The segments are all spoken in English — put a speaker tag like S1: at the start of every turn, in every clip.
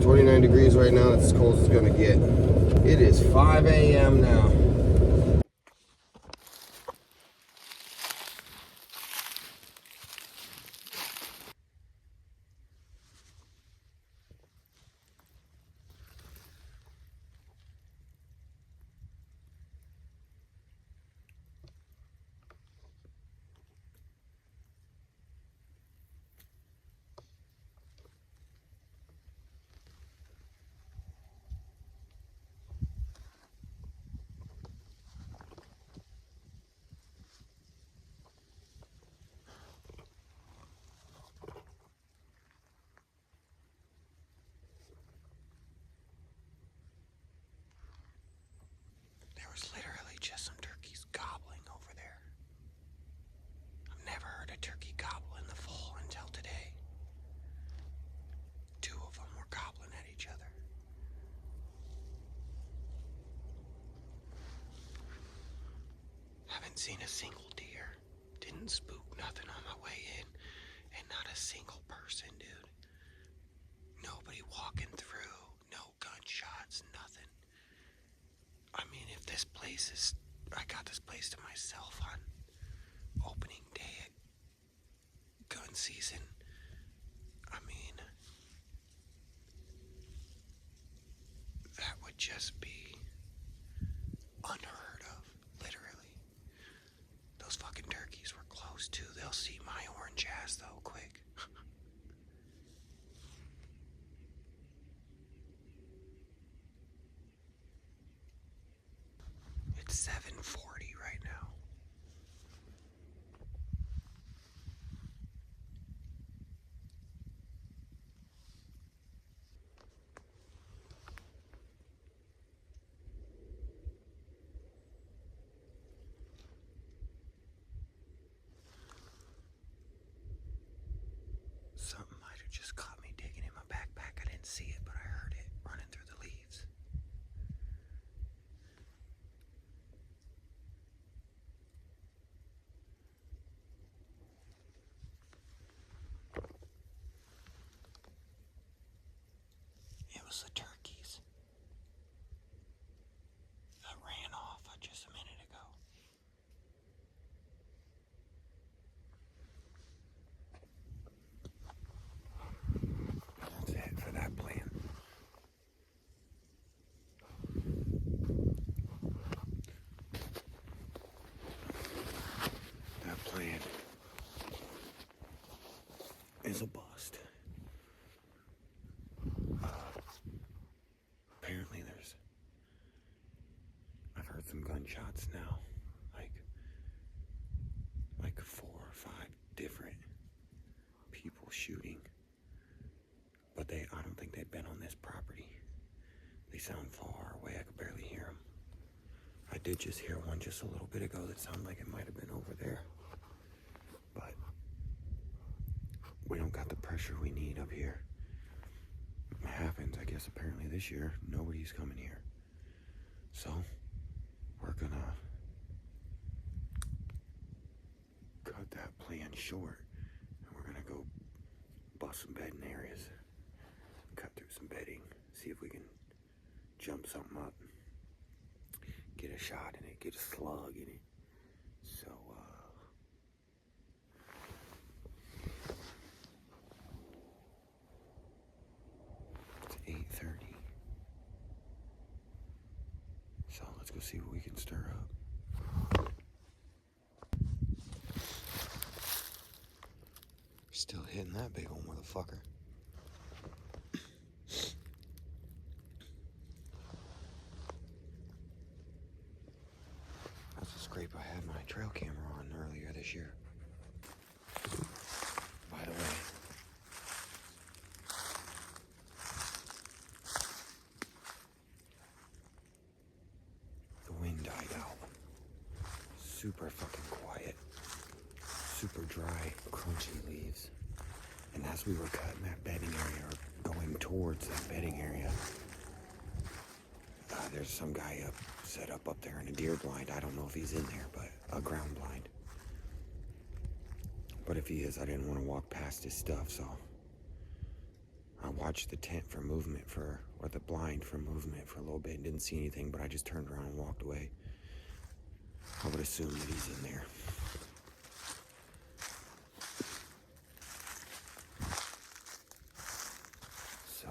S1: 29 degrees right now. That's as cold as it's gonna get. It is 5 a.m. now. There was literally just some turkeys gobbling over there. I've never heard a turkey gobble in the fall until today. Two of them were gobbling at each other. Haven't seen a single deer. Didn't spook nothing on my way in. And not a single person, dude. Nobody walking through. No gunshots, nothing. I mean, if this place is... I got this place to myself on opening day at gun season. I mean, that would just be unheard of, literally. Those fucking turkeys were close too. They'll see my orange ass though, quick. It's 7:40 right now. Something might have just caught me digging in my backpack. I didn't see it, but I heard it running through the leaves. It was the turkeys that ran off just a minute ago. That's it for that plan. That plan is a bust. Apparently I've heard some gunshots now. Like 4 or 5 different people shooting. But I don't think they've been on this property. They sound far away. I could barely hear them. I did just hear one just a little bit ago that sounded like it might have been over there. But we don't got the pressure we need up here. It happens, I guess, apparently this year. Nobody's coming here. So, we're gonna cut that plan short. And we're gonna go bust some bedding areas. Cut through some bedding. See if we can jump something up. Get a shot in it. Get a slug in it. So, it's 8:30. So let's go see what we can stir up. Still hitting that big old motherfucker. That's a scrape I had my trail camera on earlier this year. By the way, the wind died out. Super fucking quiet. Super dry, crunchy leaves. And as we were cutting that bedding area, or going towards that bedding area, there's some guy set up there in a deer blind. I don't know if he's in there, but a ground blind. But if he is, I didn't want to walk past his stuff, so I watched the tent for movement or the blind for movement for a little bit and didn't see anything, but I just turned around and walked away. I would assume that he's in there. So,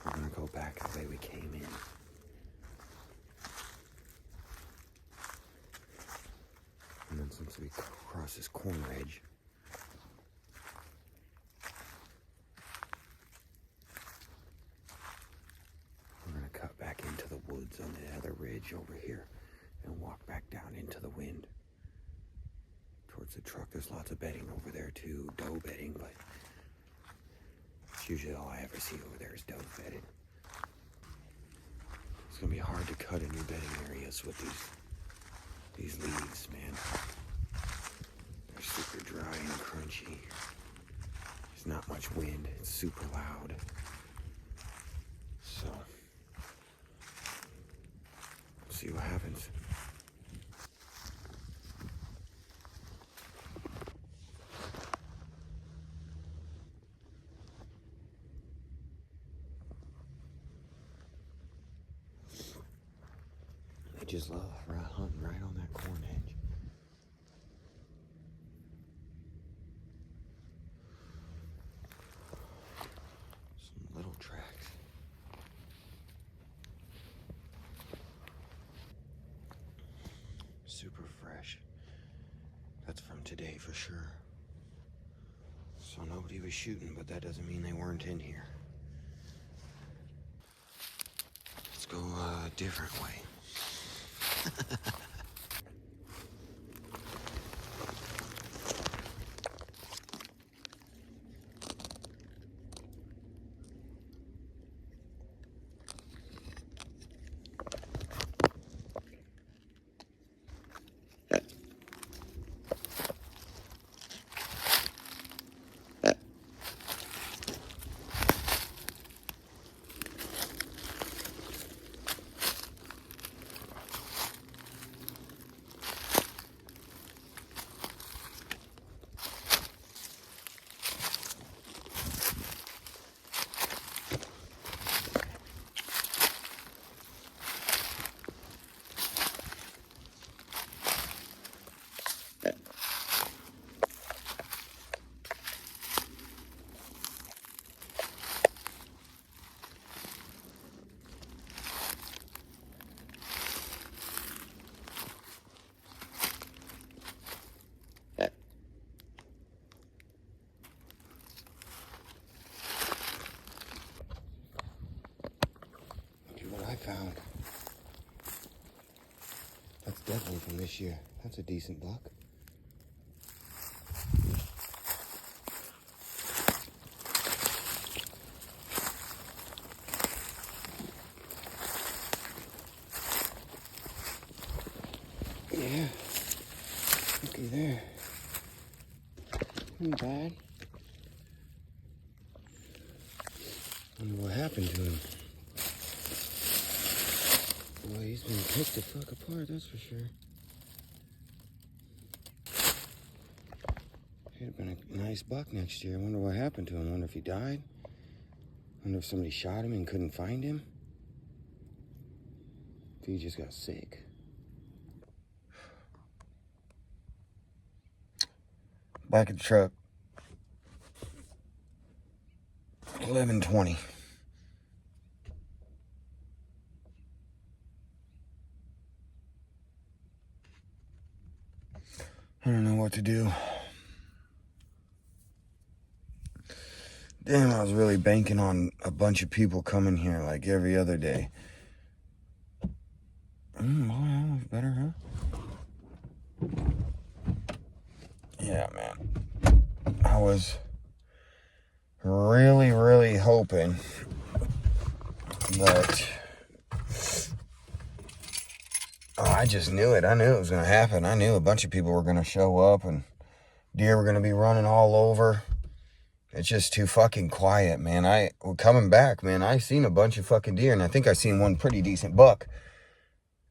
S1: we're gonna go back the way we came in. And then since we cross this corner edge, we're gonna cut back into the woods on the other ridge over here and walk back down into the wind towards the truck. There's lots of bedding over there too, doe bedding, but it's usually all I ever see over there is doe bedded. It's gonna be hard to cut in your bedding areas with these leaves, man. They're super dry and crunchy. There's not much wind. It's super loud. So, we'll see what happens. They just love hunting right on that corn edge. Some little tracks. Super fresh. That's from today for sure. So nobody was shooting, but that doesn't mean they weren't in here. Let's go a different way. Found. That's definitely from this year. That's a decent buck. Yeah. Looky there. Not bad. Wonder what happened to him. Boy, he's been picked the fuck apart, that's for sure. He'd have been a nice buck next year. I wonder what happened to him. Wonder if he died. Wonder if somebody shot him and couldn't find him. If he just got sick. Back at the truck. 11:20. I don't know what to do. Damn, I was really banking on a bunch of people coming here like every other day. Well, better, huh? Yeah, man. I was really hoping that... Oh, I just knew it. I knew it was going to happen. I knew a bunch of people were going to show up and deer were going to be running all over. It's just too fucking quiet, man. Coming back, man, I seen a bunch of fucking deer, and I think I seen one pretty decent buck.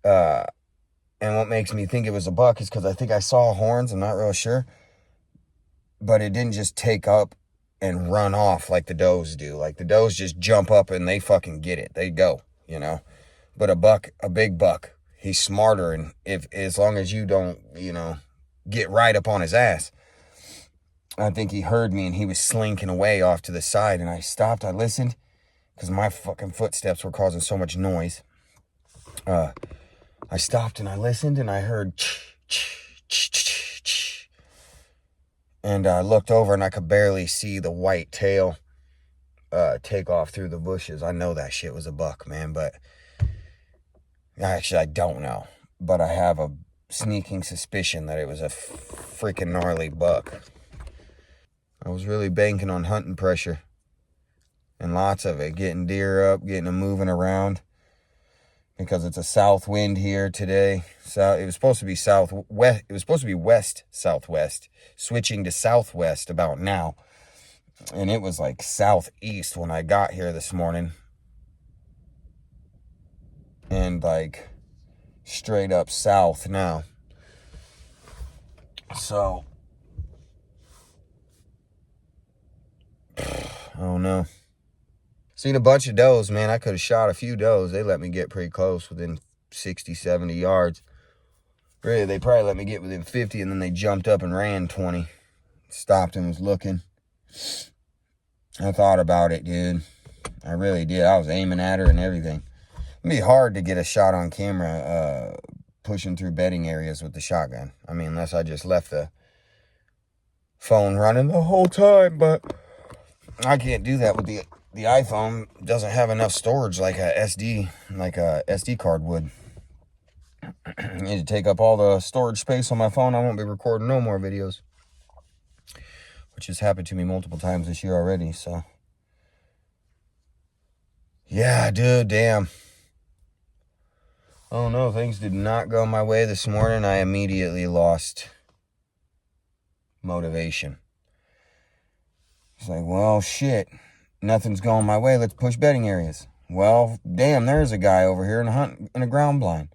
S1: And what makes me think it was a buck is because I think I saw horns. I'm not real sure. but it didn't just take up and run off like the does do. Like the does just jump up and they fucking get it. They go, you know. But a big buck, he's smarter, and as long as you don't, you know, get right up on his ass. I think he heard me and he was slinking away off to the side, and I stopped. I listened because my fucking footsteps were causing so much noise. I stopped and I listened, and I heard and I looked over and I could barely see the white tail take off through the bushes. I know that shit was a buck, man, but actually I don't know. But I have a sneaking suspicion that it was a freaking gnarly buck. I was really banking on hunting pressure, and lots of it, getting deer up, getting them moving around, because it's a south wind here today. So it was supposed to be southwest. It was supposed to be west southwest, switching to southwest about now, and it was like southeast when I got here this morning, and like straight up south now. So I don't know. Seen a bunch of does, man. I could have shot a few does. They let me get pretty close, within 60, 70 yards. Really, they probably let me get within 50, and then they jumped up and ran 20. Stopped and was looking. I thought about it, dude. I really did. I was aiming at her and everything. It'd be hard to get a shot on camera pushing through bedding areas with the shotgun. I mean, unless I just left the phone running the whole time, but I can't do that with the iPhone. Doesn't have enough storage like a SD card would. I need to take up all the storage space on my phone. I won't be recording no more videos, which has happened to me multiple times this year already. So yeah, dude, damn. Oh no, things did not go my way this morning. I immediately lost motivation. It's like, well, shit, nothing's going my way. Let's push bedding areas. Well, damn, there's a guy over here in a ground blind.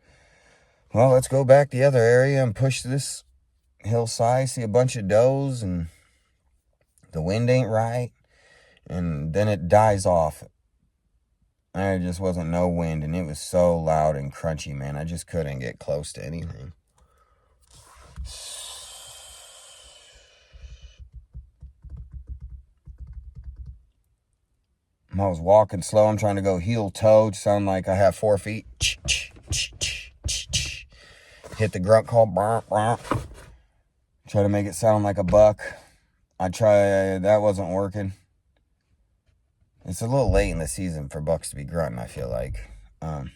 S1: Well, let's go back the other area and push this hillside. See a bunch of does, and the wind ain't right, and then it dies off. There just wasn't no wind, and it was so loud and crunchy, man. I just couldn't get close to anything. I was walking slow. I'm trying to go heel toe. Sound like I have 4 feet. Hit the grunt call. Try to make it sound like a buck. That wasn't working. It's a little late in the season for bucks to be grunting, I feel like. But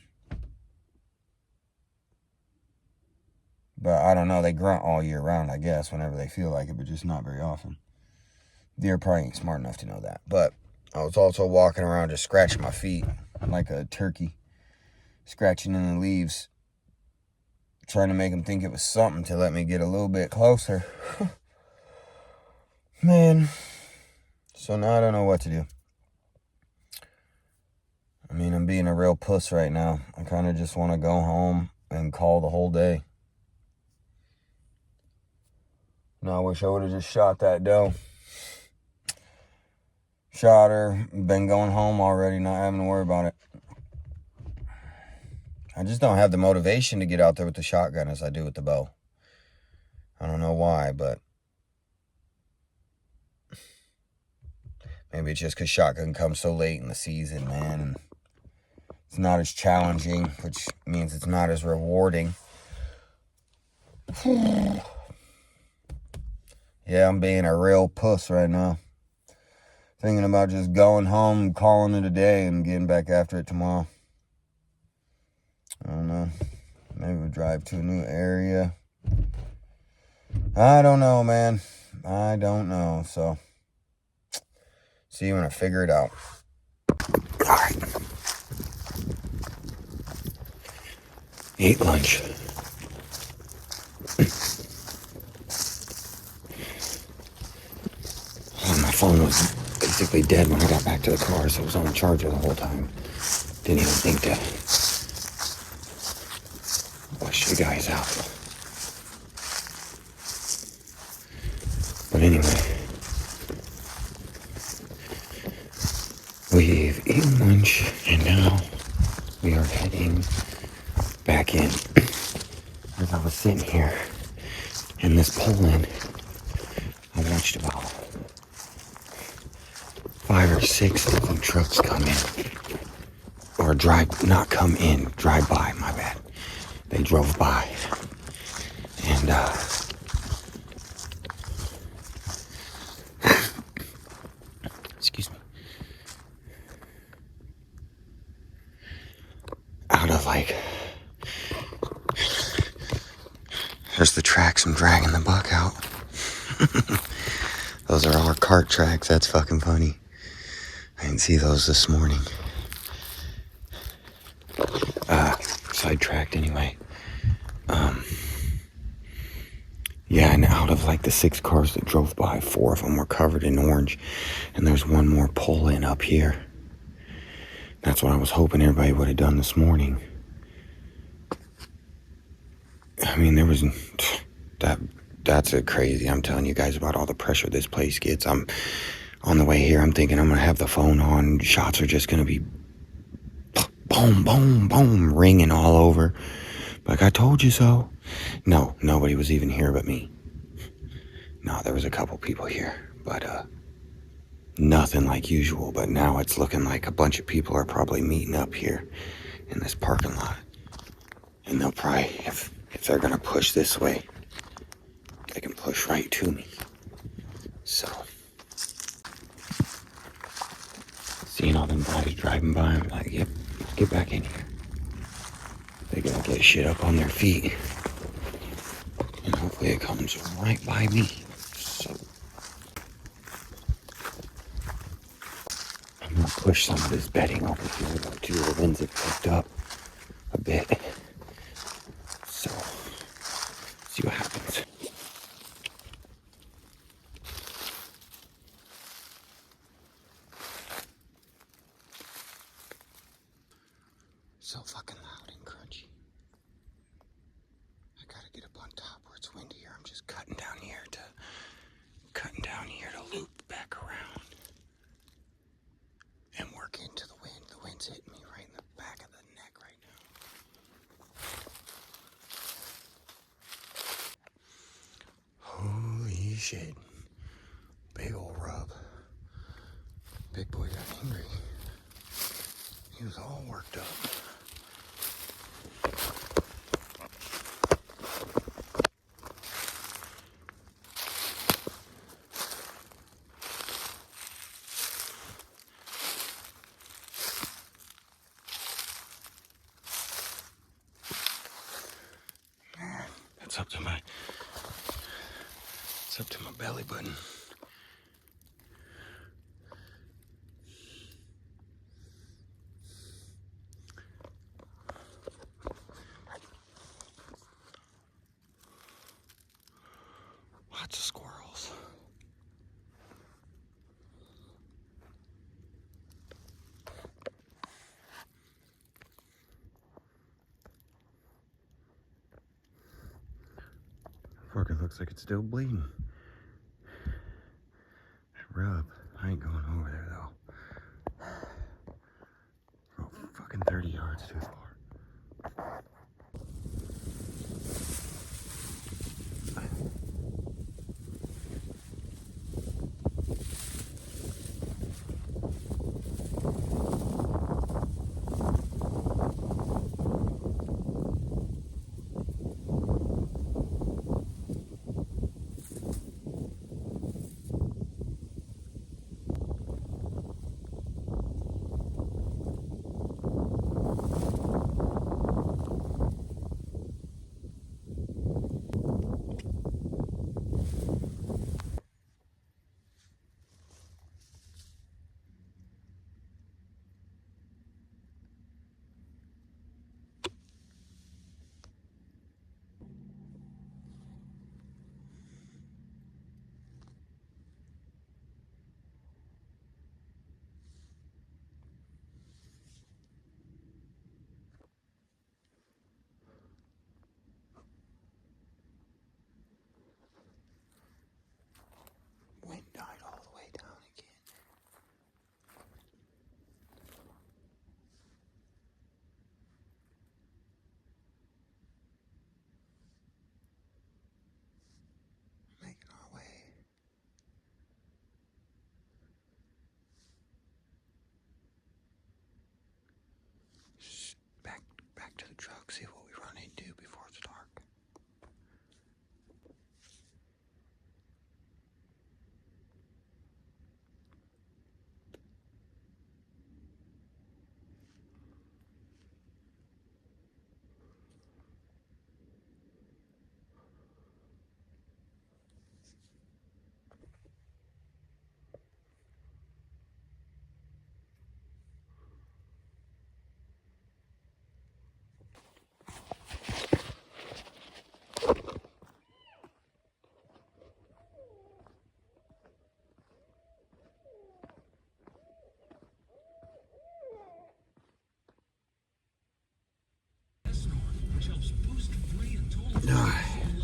S1: I don't know. They grunt all year round, I guess, whenever they feel like it, but just not very often. Deer probably ain't smart enough to know that. But I was also walking around just scratching my feet like a turkey, scratching in the leaves, trying to make them think it was something to let me get a little bit closer. Man. So now I don't know what to do. I mean, I'm being a real puss right now. I kind of just want to go home and call the whole day. No, I wish I would have just shot that doe. Shot her, been going home already, not having to worry about it. I just don't have the motivation to get out there with the shotgun as I do with the bow. I don't know why, but maybe it's just because shotgun comes so late in the season, man, and it's not as challenging, which means it's not as rewarding. Yeah, I'm being a real puss right now. Thinking about just going home, calling it a day, and getting back after it tomorrow. I don't know. Maybe we'll drive to a new area. I don't know, man. I don't know. So, see you when I figure it out. All right. Ate lunch. My phone was basically dead when I got back to the car, so it was on the charger the whole time. Didn't even think to push you guys out. But anyway, We've eaten lunch and now we are heading back in. As I was sitting here in this Poland, I watched about 5 or 6 different trucks come in. Or not come in, drive by, my bad. They drove by. And, excuse me. Out of like, there's the tracks I'm dragging the buck out. Those are our cart tracks, that's fucking funny. I didn't see those this morning. Sidetracked anyway. Yeah, and out of like the 6 cars that drove by, 4 of them were covered in orange. And there's one more pull-in up here. That's what I was hoping everybody would have done this morning. I mean, there was... That's a crazy. I'm telling you guys about all the pressure this place gets. I'm on the way here. I'm thinking I'm going to have the phone on. Shots are just going to be boom, boom, boom, ringing all over. Like, I told you so. No, nobody was even here but me. No, there was a couple people here, but nothing like usual. But now it's looking like a bunch of people are probably meeting up here in this parking lot. And they'll probably, if they're going to push this way, they can push right to me. So, seeing all them guys driving by, I'm like, yep, get back in here. They're gonna get shit up on their feet. And hopefully it comes right by me. So, I'm gonna push some of this bedding over here though too. The winds have picked up a bit. So, see what happens. So fucking loud and crunchy. I gotta get up on top where it's windier. I'm just cutting down here to loop back around and work into the wind. The wind's hitting me right in the back of the neck right now. Holy shit. Big ol' rub. Big boy got angry. He was all worked up. It's up to my belly button. Lots of squirrels. Fucker looks like it's still bleeding. That rub, I ain't going over there though. Oh, fucking 30 yards too far.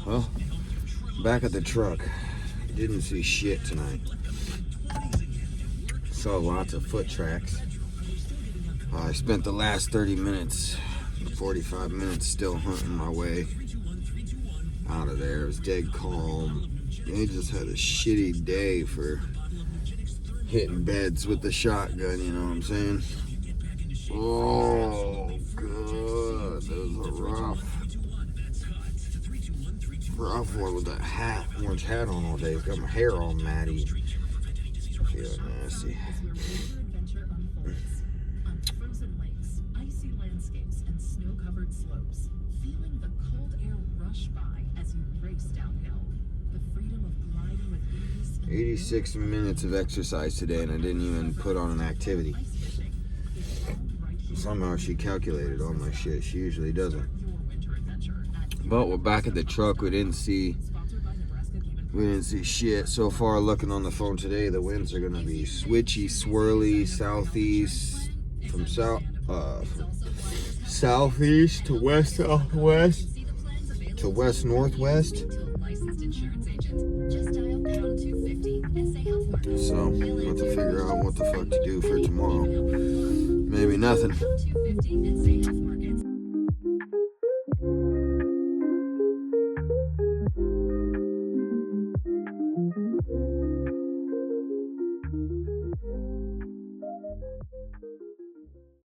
S1: Well, back at the truck. Didn't see shit tonight. Saw lots of foot tracks. I spent the last 30 minutes, 45 minutes still hunting my way out of there. It was dead calm. They just had a shitty day for hitting beds with the shotgun, you know what I'm saying? Oh, good. That was a rough one with that hat, orange hat on all day. Got my hair all matty. Feel nasty.
S2: Snow-covered slopes, feeling the cold air rush by as you race downhill. The freedom of gliding with ease.
S1: 86 minutes of exercise today, and I didn't even put on an activity. Somehow she calculated all my shit. She usually doesn't. But we're back at the truck. We didn't see shit so far. Looking on the phone today, the winds are gonna be switchy, swirly, southeast from southeast to west southwest to west northwest. So we'll have to figure out what the fuck to do for tomorrow. Maybe nothing.